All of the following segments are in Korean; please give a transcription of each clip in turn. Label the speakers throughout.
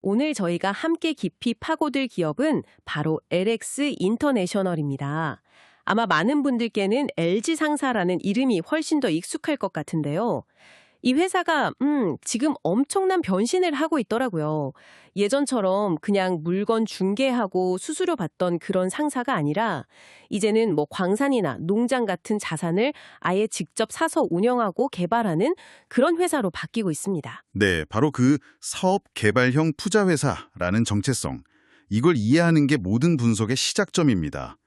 Speaker 1: 오늘 저희가 함께 깊이 파고들 기업은 바로 LX 인터내셔널입니다. 아마 많은 분들께는 LG 상사라는 이름이 훨씬 더 익숙할 것 같은데요. 이 회사가 지금 엄청난 변신을 하고 있더라고요. 예전처럼 그냥 물건 중개하고 수수료 받던 그런 상사가 아니라 이제는 뭐 광산이나 농장 같은 자산을 아예 직접 사서 운영하고 개발하는 그런 회사로 바뀌고 있습니다.
Speaker 2: 네, 바로 그 사업 개발형 투자 회사라는 정체성. 이걸 이해하는 게 모든 분석의 시작점입니다.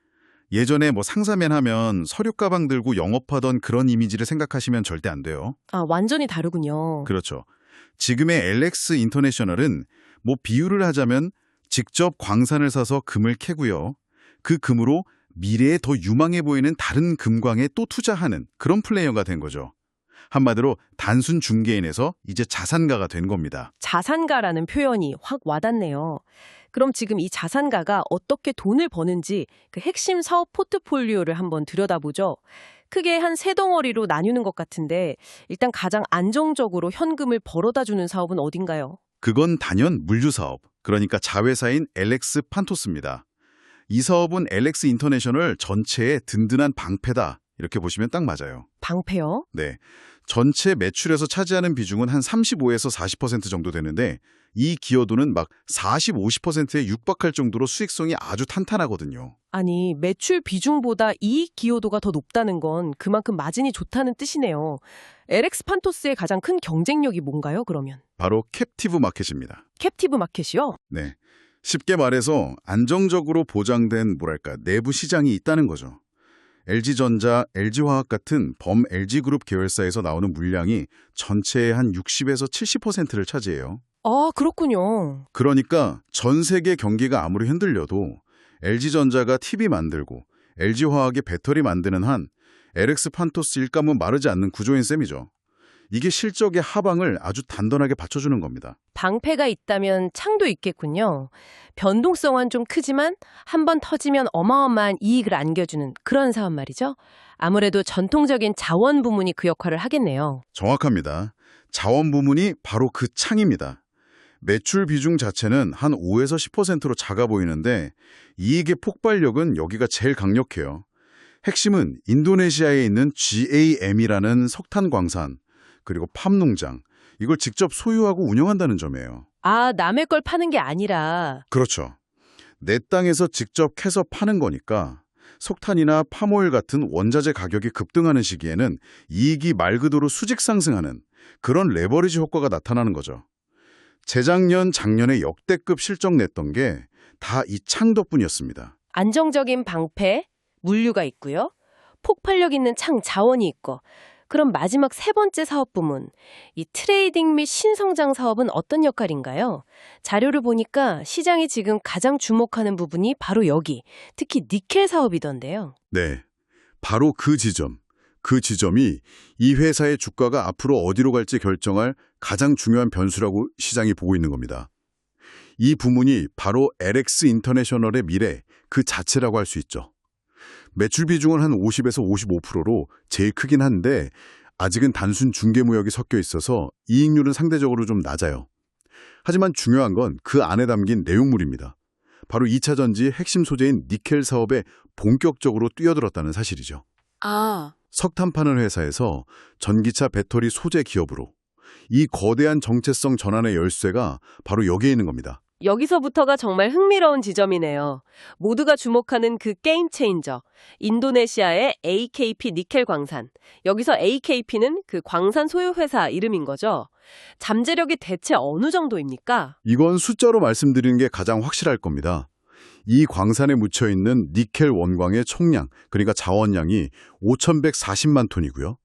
Speaker 2: 예전에 뭐 상사맨 하면 서류 가방 들고 영업하던 그런 이미지를 생각하시면 절대 안 돼요.
Speaker 1: 아, 완전히 다르군요.
Speaker 2: 그렇죠. 지금의 LX 인터내셔널은 뭐 비유를 하자면 직접 광산을 사서 금을 캐고요. 그 금으로 미래에 더 유망해 보이는 다른 금광에 또 투자하는 그런 플레이어가 된 거죠. 한마디로 단순 중개인에서 이제 자산가가 된 겁니다.
Speaker 1: 자산가라는 표현이 확 와닿네요. 그럼 지금 이 자산가가 어떻게 돈을 버는지 그 핵심 사업 포트폴리오를 한번 들여다보죠. 크게 한 세 덩어리로 나뉘는 것 같은데 일단 가장 안정적으로 현금을 벌어다주는 사업은 어딘가요?
Speaker 2: 그건 단연 물류사업, 그러니까 자회사인 LX 판토스입니다. 이 사업은 LX 인터내셔널 전체의 든든한 방패다. 이렇게 보시면 딱 맞아요.
Speaker 1: 방패요?
Speaker 2: 네. 전체 매출에서 차지하는 비중은 한 35에서 40% 정도 되는데 이 기여도는 막 40, 50%에 육박할 정도로 수익성이 아주 탄탄하거든요.
Speaker 1: 아니, 매출 비중보다 이익 기여도가 더 높다는 건 그만큼 마진이 좋다는 뜻이네요. LX 판토스의 가장 큰 경쟁력이 뭔가요, 그러면?
Speaker 2: 바로 캡티브 마켓입니다.
Speaker 1: 캡티브 마켓이요?
Speaker 2: 네. 쉽게 말해서 안정적으로 보장된 내부 시장이 있다는 거죠. LG전자, LG화학 같은 범 LG그룹 계열사에서 나오는 물량이 전체의 한 60에서 70%를 차지해요.
Speaker 1: 아, 그렇군요.
Speaker 2: 그러니까 전 세계 경기가 아무리 흔들려도 LG전자가 TV 만들고 LG화학이 배터리 만드는 한 LX 판토스 일감은 마르지 않는 구조인 셈이죠. 이게 실적의 하방을 아주 단단하게 받쳐주는 겁니다.
Speaker 1: 방패가 있다면 창도 있겠군요. 변동성은 좀 크지만 한번 터지면 어마어마한 이익을 안겨주는 그런 사업 말이죠. 아무래도 전통적인 자원 부문이 그 역할을 하겠네요.
Speaker 2: 정확합니다. 자원 부문이 바로 그 창입니다. 매출 비중 자체는 한 5에서 10%로 작아 보이는데 이익의 폭발력은 여기가 제일 강력해요. 핵심은 인도네시아에 있는 GAM이라는 석탄 광산, 그리고 팜농장, 이걸 직접 소유하고 운영한다는 점이에요.
Speaker 1: 아, 남의 걸 파는 게 아니라.
Speaker 2: 그렇죠. 내 땅에서 직접 캐서 파는 거니까 석탄이나 팜오일 같은 원자재 가격이 급등하는 시기에는 이익이 말 그대로 수직 상승하는 그런 레버리지 효과가 나타나는 거죠. 재작년, 작년에 역대급 실적 냈던 게 다 이 창 덕분이었습니다.
Speaker 1: 안정적인 방패, 물류가 있고요. 폭발력 있는 창 자원이 있고. 그럼 마지막 세 번째 사업 부문, 이 트레이딩 및 신성장 사업은 어떤 역할인가요? 자료를 보니까 시장이 지금 가장 주목하는 부분이 바로 여기, 특히 니켈 사업이던데요.
Speaker 2: 네, 바로 그 지점이 이 회사의 주가가 앞으로 어디로 갈지 결정할 가장 중요한 변수라고 시장이 보고 있는 겁니다. 이 부문이 바로 LX 인터내셔널의 미래 그 자체라고 할 수 있죠. 매출 비중은 한 50에서 55%로 제일 크긴 한데 아직은 단순 중개무역이 섞여 있어서 이익률은 상대적으로 좀 낮아요. 하지만 중요한 건 그 안에 담긴 내용물입니다. 바로 2차 전지 핵심 소재인 니켈 사업에 본격적으로 뛰어들었다는 사실이죠.
Speaker 1: 아,
Speaker 2: 석탄 파는 회사에서 전기차 배터리 소재 기업으로 이 거대한 정체성 전환의 열쇠가 바로 여기에 있는 겁니다.
Speaker 1: 여기서부터가 정말 흥미로운 지점이네요. 모두가 주목하는 그 게임 체인저, 인도네시아의 AKP 니켈 광산. 여기서 AKP는 그 광산 소유 회사 이름인 거죠. 잠재력이 대체 어느 정도입니까?
Speaker 2: 이건 숫자로 말씀드리는 게 가장 확실할 겁니다. 이 광산에 묻혀있는 니켈 원광의 총량, 그러니까 자원량이 5,140만 톤이고요.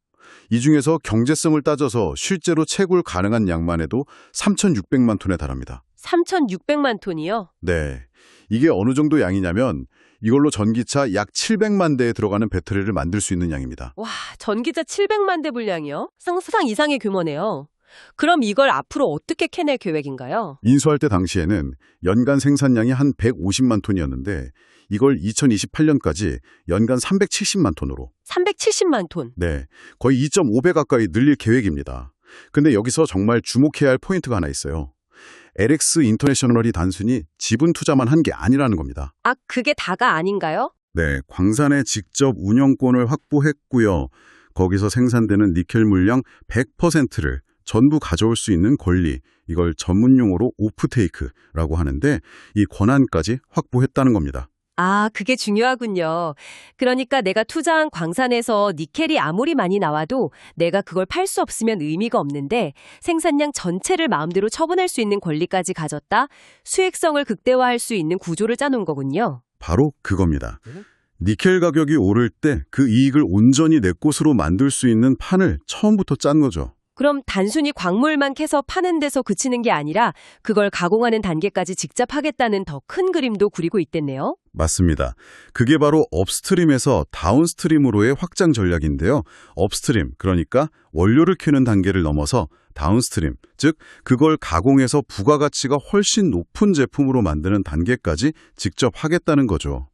Speaker 2: 이 중에서 경제성을 따져서 실제로 채굴 가능한 양만 해도 3,600만 톤에 달합니다.
Speaker 1: 3,600만 톤이요?
Speaker 2: 네, 이게 어느 정도 양이냐면 이걸로 전기차 약 700만 대에 들어가는 배터리를 만들 수 있는 양입니다.
Speaker 1: 와, 전기차 700만 대 분량이요? 상상 이상의 규모네요. 그럼 이걸 앞으로 어떻게 캐낼 계획인가요?
Speaker 2: 인수할 때 당시에는 연간 생산량이 한 150만 톤이었는데 이걸 2028년까지 연간 370만 톤으로.
Speaker 1: 370만 톤.
Speaker 2: 네, 거의 2.5배 가까이 늘릴 계획입니다. 근데 여기서 정말 주목해야 할 포인트가 하나 있어요. LX 인터내셔널이 단순히 지분 투자만 한 게 아니라는 겁니다.
Speaker 1: 아, 그게 다가 아닌가요?
Speaker 2: 네, 광산의 직접 운영권을 확보했고요. 거기서 생산되는 니켈 물량 100%를 전부 가져올 수 있는 권리, 이걸 전문용어로 오프테이크라고 하는데 이 권한까지 확보했다는 겁니다.
Speaker 1: 아, 그게 중요하군요. 그러니까 내가 투자한 광산에서 니켈이 아무리 많이 나와도 내가 그걸 팔 수 없으면 의미가 없는데 생산량 전체를 마음대로 처분할 수 있는 권리까지 가졌다, 수익성을 극대화할 수 있는 구조를 짜놓은 거군요.
Speaker 2: 바로 그겁니다. 니켈 가격이 오를 때 그 이익을 온전히 내 것으로 만들 수 있는 판을 처음부터 짠 거죠.
Speaker 1: 그럼 단순히 광물만 캐서 파는 데서 그치는 게 아니라 그걸 가공하는 단계까지 직접 하겠다는 더 큰 그림도 그리고 있댔네요.
Speaker 2: 맞습니다. 그게 바로 업스트림에서 다운스트림으로의 확장 전략인데요. 업스트림, 그러니까 원료를 캐는 단계를 넘어서 다운스트림, 즉 그걸 가공해서 부가가치가 훨씬 높은 제품으로 만드는 단계까지 직접 하겠다는 거죠.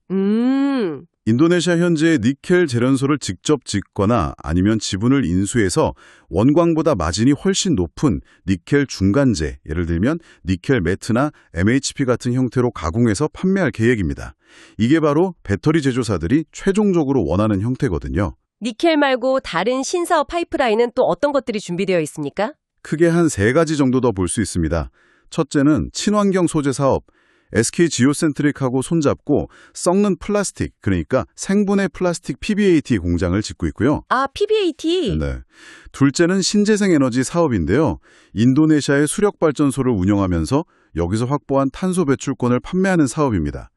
Speaker 2: 인도네시아 현지의 니켈 제련소를 직접 짓거나 아니면 지분을 인수해서 원광보다 마진이 훨씬 높은 니켈 중간재, 예를 들면 니켈 매트나 MHP 같은 형태로 가공해서 판매할 계획입니다. 이게 바로 배터리 제조사들이 최종적으로 원하는 형태거든요.
Speaker 1: 니켈 말고 다른 신사업 파이프라인은 또 어떤 것들이 준비되어 있습니까?
Speaker 2: 크게 한 3가지 정도 더 볼 수 있습니다. 첫째는 친환경 소재 사업. SK 지오센트릭하고 손잡고 썩는 플라스틱, 그러니까 생분해 플라스틱 PBAT 공장을 짓고 있고요.
Speaker 1: 아, PBAT?
Speaker 2: 네. 둘째는 신재생 에너지 사업인데요. 인도네시아의 수력발전소를 운영하면서 여기서 확보한 탄소 배출권을 판매하는 사업입니다.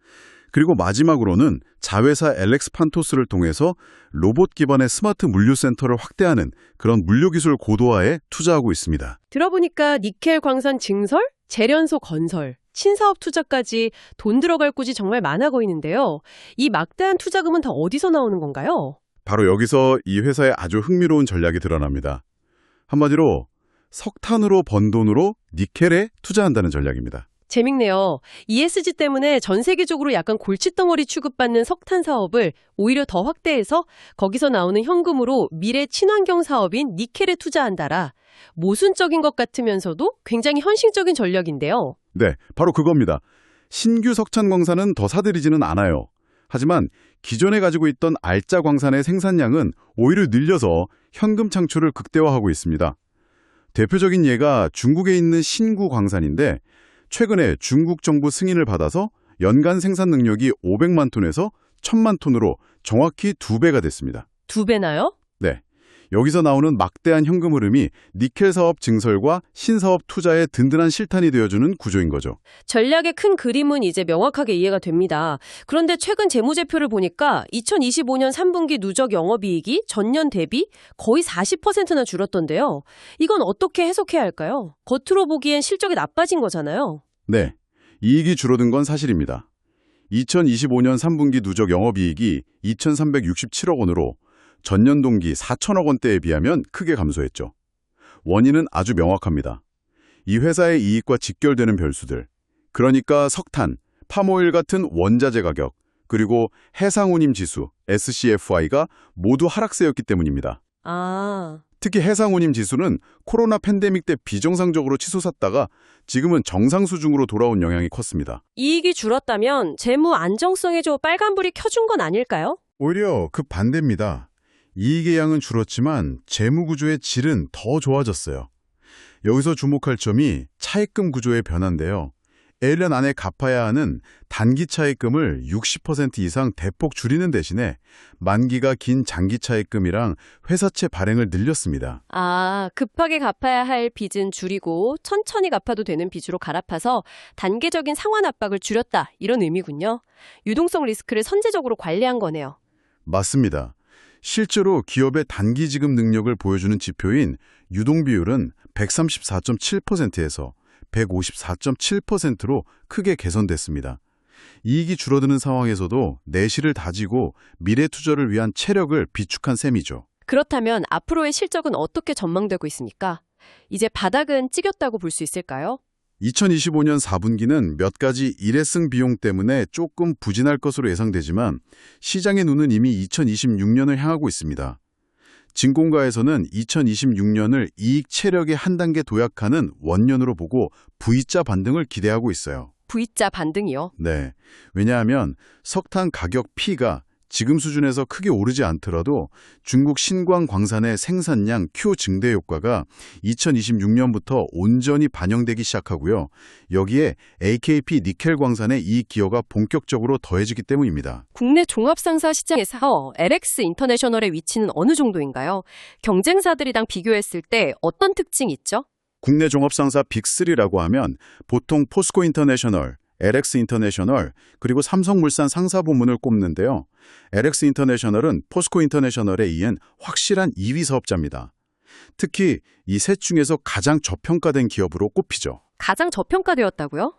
Speaker 2: 그리고 마지막으로는 자회사 LX 판토스를 통해서 로봇 기반의 스마트 물류센터를 확대하는 그런 물류기술 고도화에 투자하고 있습니다.
Speaker 1: 들어보니까 니켈 광산 증설, 제련소 건설, 신사업 투자까지 돈 들어갈 곳이 정말 많아 보이는데요. 이 막대한 투자금은 다 어디서 나오는 건가요?
Speaker 2: 바로 여기서 이 회사의 아주 흥미로운 전략이 드러납니다. 한마디로 석탄으로 번 돈으로 니켈에 투자한다는 전략입니다.
Speaker 1: 재밌네요. ESG 때문에 전 세계적으로 약간 골칫덩어리 취급받는 석탄 사업을 오히려 더 확대해서 거기서 나오는 현금으로 미래 친환경 사업인 니켈에 투자한다라. 모순적인 것 같으면서도 굉장히 현실적인 전략인데요.
Speaker 2: 네, 바로 그겁니다. 신규 석탄 광산은 더 사들이지는 않아요. 하지만 기존에 가지고 있던 알짜 광산의 생산량은 오히려 늘려서 현금 창출을 극대화하고 있습니다. 대표적인 예가 중국에 있는 신구 광산인데 최근에 중국 정부 승인을 받아서 연간 생산 능력이 500만 톤에서 1000만 톤으로 정확히 2배가 됐습니다.
Speaker 1: 2배나요?
Speaker 2: 네. 여기서 나오는 막대한 현금 흐름이 니켈 사업 증설과 신사업 투자의 든든한 실탄이 되어주는 구조인 거죠.
Speaker 1: 전략의 큰 그림은 이제 명확하게 이해가 됩니다. 그런데 최근 재무제표를 보니까 2025년 3분기 누적 영업이익이 전년 대비 거의 40%나 줄었던데요. 이건 어떻게 해석해야 할까요? 겉으로 보기엔 실적이 나빠진 거잖아요.
Speaker 2: 네. 이익이 줄어든 건 사실입니다. 2025년 3분기 누적 영업이익이 2,367억 원으로 전년 동기 4천억 원대에 비하면 크게 감소했죠. 원인은 아주 명확합니다. 이 회사의 이익과 직결되는 별수들, 그러니까 석탄, 팜오일 같은 원자재 가격, 그리고 해상운임 지수, SCFI가 모두 하락세였기 때문입니다. 특히 해상운임 지수는 코로나 팬데믹 때 비정상적으로 치솟았다가 지금은 정상 수준으로 돌아온 영향이 컸습니다.
Speaker 1: 이익이 줄었다면 재무 안정성에 좀 빨간불이 켜준 건 아닐까요?
Speaker 2: 오히려 그 반대입니다. 이익의 양은 줄었지만 재무 구조의 질은 더 좋아졌어요. 여기서 주목할 점이 차입금 구조의 변화인데요. 1년 안에 갚아야 하는 단기 차입금을 60% 이상 대폭 줄이는 대신에 만기가 긴 장기 차입금이랑 회사채 발행을 늘렸습니다.
Speaker 1: 아, 급하게 갚아야 할 빚은 줄이고 천천히 갚아도 되는 빚으로 갈아파서 단계적인 상환 압박을 줄였다, 이런 의미군요. 유동성 리스크를 선제적으로 관리한 거네요.
Speaker 2: 맞습니다. 실제로 기업의 단기 지급 능력을 보여주는 지표인 유동 비율은 134.7%에서 154.7%로 크게 개선됐습니다. 이익이 줄어드는 상황에서도 내실을 다지고 미래 투자를 위한 체력을 비축한 셈이죠.
Speaker 1: 그렇다면 앞으로의 실적은 어떻게 전망되고 있습니까? 이제 바닥은 찍혔다고 볼 수 있을까요?
Speaker 2: 2025년 4분기는 몇 가지 일회성 비용 때문에 조금 부진할 것으로 예상되지만 시장의 눈은 이미 2026년을 향하고 있습니다. 진공가에서는 2026년을 이익 체력의 한 단계 도약하는 원년으로 보고 V자 반등을 기대하고 있어요.
Speaker 1: V자 반등이요?
Speaker 2: 네. 왜냐하면 석탄 가격 P가 지금 수준에서 크게 오르지 않더라도 중국 신광 광산의 생산량 Q 증대 효과가 2026년부터 온전히 반영되기 시작하고요. 여기에 AKP 니켈 광산의 이익 기여가 본격적으로 더해지기 때문입니다.
Speaker 1: 국내 종합상사 시장에서 LX 인터내셔널의 위치는 어느 정도인가요? 경쟁사들이랑 비교했을 때 어떤 특징이 있죠?
Speaker 2: 국내 종합상사 빅3라고 하면 보통 포스코 인터내셔널, LX 인터내셔널, 그리고 삼성물산 상사부문을 꼽는데요. LX 인터내셔널은 포스코 인터내셔널에 이은 확실한 2위 사업자입니다. 특히 이 셋 중에서 가장 저평가된 기업으로 꼽히죠.
Speaker 1: 가장 저평가되었다고요?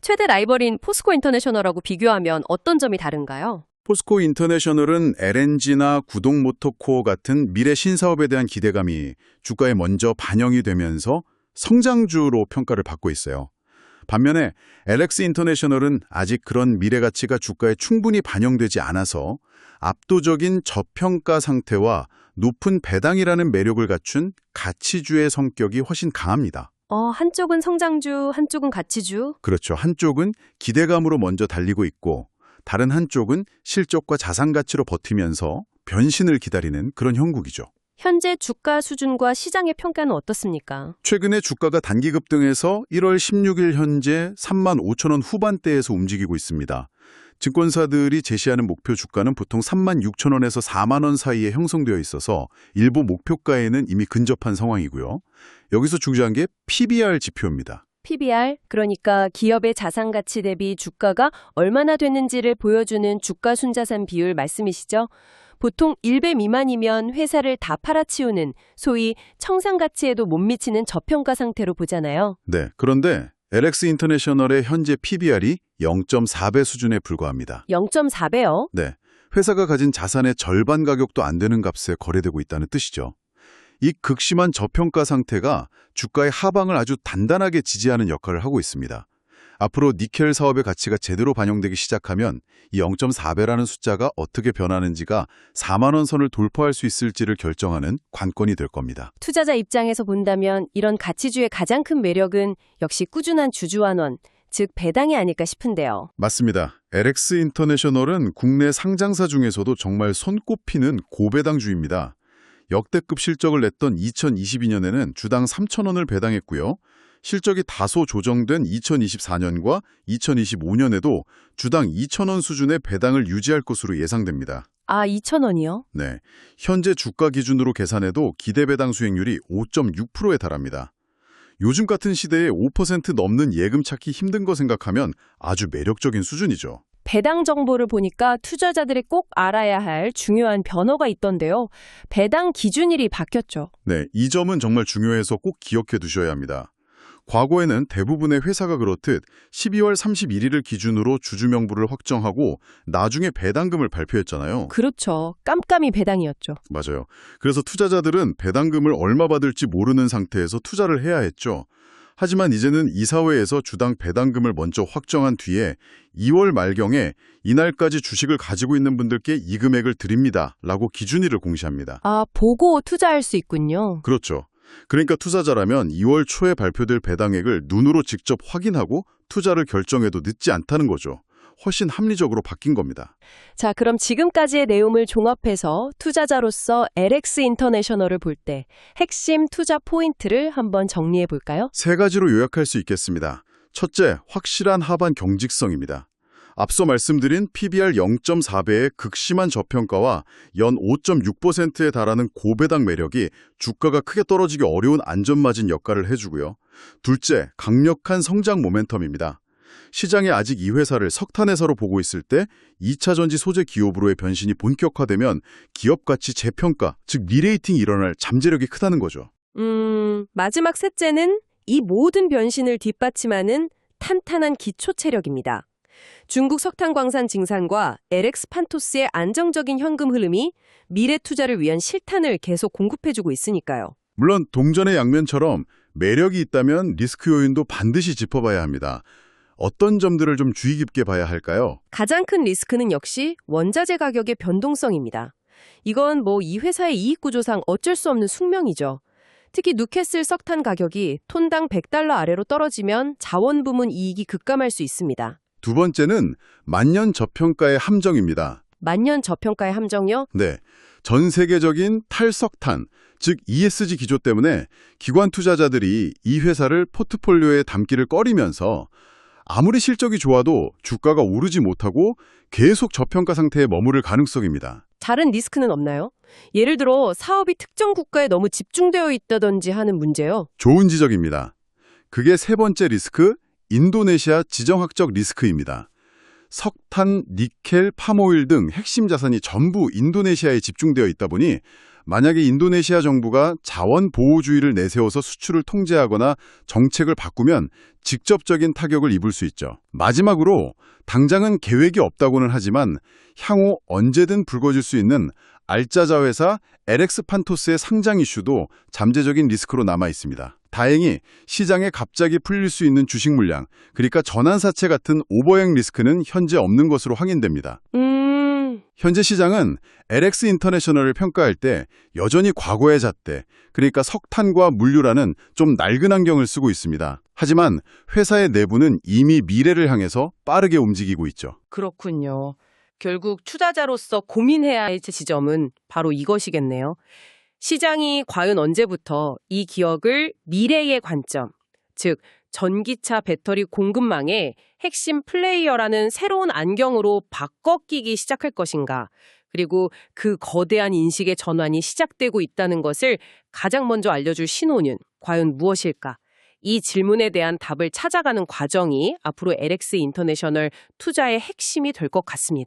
Speaker 1: 최대 라이벌인 포스코 인터내셔널하고 비교하면 어떤 점이 다른가요?
Speaker 2: 포스코 인터내셔널은 LNG나 구동모터코어 같은 미래 신사업에 대한 기대감이 주가에 먼저 반영이 되면서 성장주로 평가를 받고 있어요. 반면에 LX 인터내셔널은 아직 그런 미래 가치가 주가에 충분히 반영되지 않아서 압도적인 저평가 상태와 높은 배당이라는 매력을 갖춘 가치주의 성격이 훨씬 강합니다.
Speaker 1: 한쪽은 성장주, 한쪽은 가치주.
Speaker 2: 그렇죠. 한쪽은 기대감으로 먼저 달리고 있고 다른 한쪽은 실적과 자산 가치로 버티면서 변신을 기다리는 그런 형국이죠.
Speaker 1: 현재 주가 수준과 시장의 평가는 어떻습니까?
Speaker 2: 최근에 주가가 단기 급등해서 1월 16일 현재 35,000원 후반대에서 움직이고 있습니다. 증권사들이 제시하는 목표 주가는 보통 36,000원에서 4만 원 사이에 형성되어 있어서 일부 목표가에는 이미 근접한 상황이고요. 여기서 중요한 게 PBR 지표입니다.
Speaker 1: PBR, 그러니까 기업의 자산 가치 대비 주가가 얼마나 됐는지를 보여주는 주가 순자산 비율 말씀이시죠? 보통 1배 미만이면 회사를 다 팔아치우는 소위 청산가치에도 못 미치는 저평가 상태로 보잖아요.
Speaker 2: 네, 그런데 LX 인터내셔널의 현재 PBR이 0.4배 수준에 불과합니다.
Speaker 1: 0.4배요?
Speaker 2: 네, 회사가 가진 자산의 절반 가격도 안 되는 값에 거래되고 있다는 뜻이죠. 이 극심한 저평가 상태가 주가의 하방을 아주 단단하게 지지하는 역할을 하고 있습니다. 앞으로 니켈 사업의 가치가 제대로 반영되기 시작하면 이 0.4배라는 숫자가 어떻게 변하는지가 4만 원 선을 돌파할 수 있을지를 결정하는 관건이 될 겁니다.
Speaker 1: 투자자 입장에서 본다면 이런 가치주의 가장 큰 매력은 역시 꾸준한 주주환원, 즉 배당이 아닐까 싶은데요.
Speaker 2: 맞습니다. LX 인터내셔널은 국내 상장사 중에서도 정말 손꼽히는 고배당주입니다. 역대급 실적을 냈던 2022년에는 주당 3,000원을 배당했고요. 실적이 다소 조정된 2024년과 2025년에도 주당 2,000원 수준의 배당을 유지할 것으로 예상됩니다.
Speaker 1: 2,000원이요?
Speaker 2: 네, 현재 주가 기준으로 계산해도 기대 배당 수익률이 5.6%에 달합니다. 요즘 같은 시대에 5% 넘는 예금 찾기 힘든 거 생각하면 아주 매력적인 수준이죠.
Speaker 1: 배당 정보를 보니까 투자자들이 꼭 알아야 할 중요한 변화가 있던데요. 배당 기준일이 바뀌었죠.
Speaker 2: 네, 이 점은 정말 중요해서 꼭 기억해 두셔야 합니다. 과거에는 대부분의 회사가 그렇듯 12월 31일을 기준으로 주주 명부를 확정하고 나중에 배당금을 발표했잖아요.
Speaker 1: 그렇죠. 깜깜이 배당이었죠.
Speaker 2: 맞아요. 그래서 투자자들은 배당금을 얼마 받을지 모르는 상태에서 투자를 해야 했죠. 하지만 이제는 이사회에서 주당 배당금을 먼저 확정한 뒤에 2월 말경에 이날까지 주식을 가지고 있는 분들께 이 금액을 드립니다. 라고 기준일을 공시합니다.
Speaker 1: 보고 투자할 수 있군요.
Speaker 2: 그렇죠. 그러니까 투자자라면 2월 초에 발표될 배당액을 눈으로 직접 확인하고 투자를 결정해도 늦지 않다는 거죠. 훨씬 합리적으로 바뀐 겁니다.
Speaker 1: 자, 그럼 지금까지의 내용을 종합해서 투자자로서 LX 인터내셔널을 볼 때 핵심 투자 포인트를 한번 정리해 볼까요?
Speaker 2: 3가지로 요약할 수 있겠습니다. 첫째, 확실한 하반 경직성입니다. 앞서 말씀드린 PBR 0.4배의 극심한 저평가와 연 5.6%에 달하는 고배당 매력이 주가가 크게 떨어지기 어려운 안전마진 역할을 해주고요. 둘째, 강력한 성장 모멘텀입니다. 시장이 아직 이 회사를 석탄 회사로 보고 있을 때 2차 전지 소재 기업으로의 변신이 본격화되면 기업 가치 재평가, 즉 리레이팅이 일어날 잠재력이 크다는 거죠.
Speaker 1: 마지막 셋째는 이 모든 변신을 뒷받침하는 탄탄한 기초 체력입니다. 중국 석탄광산 증산과 LX 판토스의 안정적인 현금 흐름이 미래 투자를 위한 실탄을 계속 공급해주고 있으니까요.
Speaker 2: 물론 동전의 양면처럼 매력이 있다면 리스크 요인도 반드시 짚어봐야 합니다. 어떤 점들을 좀 주의 깊게 봐야 할까요?
Speaker 1: 가장 큰 리스크는 역시 원자재 가격의 변동성입니다. 이건 뭐 이 회사의 이익 구조상 어쩔 수 없는 숙명이죠. 특히 뉴캐슬 석탄 가격이 톤당 $100 아래로 떨어지면 자원 부문 이익이 급감할 수 있습니다.
Speaker 2: 두 번째는 만년 저평가의 함정입니다.
Speaker 1: 만년 저평가의 함정이요?
Speaker 2: 네, 전 세계적인 탈석탄, 즉 ESG 기조 때문에 기관 투자자들이 이 회사를 포트폴리오에 담기를 꺼리면서 아무리 실적이 좋아도 주가가 오르지 못하고 계속 저평가 상태에 머무를 가능성입니다.
Speaker 1: 다른 리스크는 없나요? 예를 들어 사업이 특정 국가에 너무 집중되어 있다든지 하는 문제요.
Speaker 2: 좋은 지적입니다. 그게 세 번째 리스크, 인도네시아 지정학적 리스크입니다. 석탄, 니켈, 팜오일 등 핵심 자산이 전부 인도네시아에 집중되어 있다 보니 만약에 인도네시아 정부가 자원 보호주의를 내세워서 수출을 통제하거나 정책을 바꾸면 직접적인 타격을 입을 수 있죠. 마지막으로 당장은 계획이 없다고는 하지만 향후 언제든 불거질 수 있는 알짜자 회사 LX 판토스의 상장 이슈도 잠재적인 리스크로 남아 있습니다. 다행히 시장에 갑자기 풀릴 수 있는 주식 물량, 그러니까 전환사채 같은 오버행 리스크는 현재 없는 것으로 확인됩니다. 현재 시장은 LX 인터내셔널을 평가할 때 여전히 과거의 잣대, 그러니까 석탄과 물류라는 좀 낡은 안경을 쓰고 있습니다. 하지만 회사의 내부는 이미 미래를 향해서 빠르게 움직이고 있죠.
Speaker 1: 그렇군요. 결국 투자자로서 고민해야 할 지점은 바로 이것이겠네요. 시장이 과연 언제부터 이 기업을 미래의 관점, 즉 전기차 배터리 공급망의 핵심 플레이어라는 새로운 안경으로 바꿔 끼기 시작할 것인가, 그리고 그 거대한 인식의 전환이 시작되고 있다는 것을 가장 먼저 알려줄 신호는 과연 무엇일까? 이 질문에 대한 답을 찾아가는 과정이 앞으로 LX 인터내셔널 투자의 핵심이 될 것 같습니다.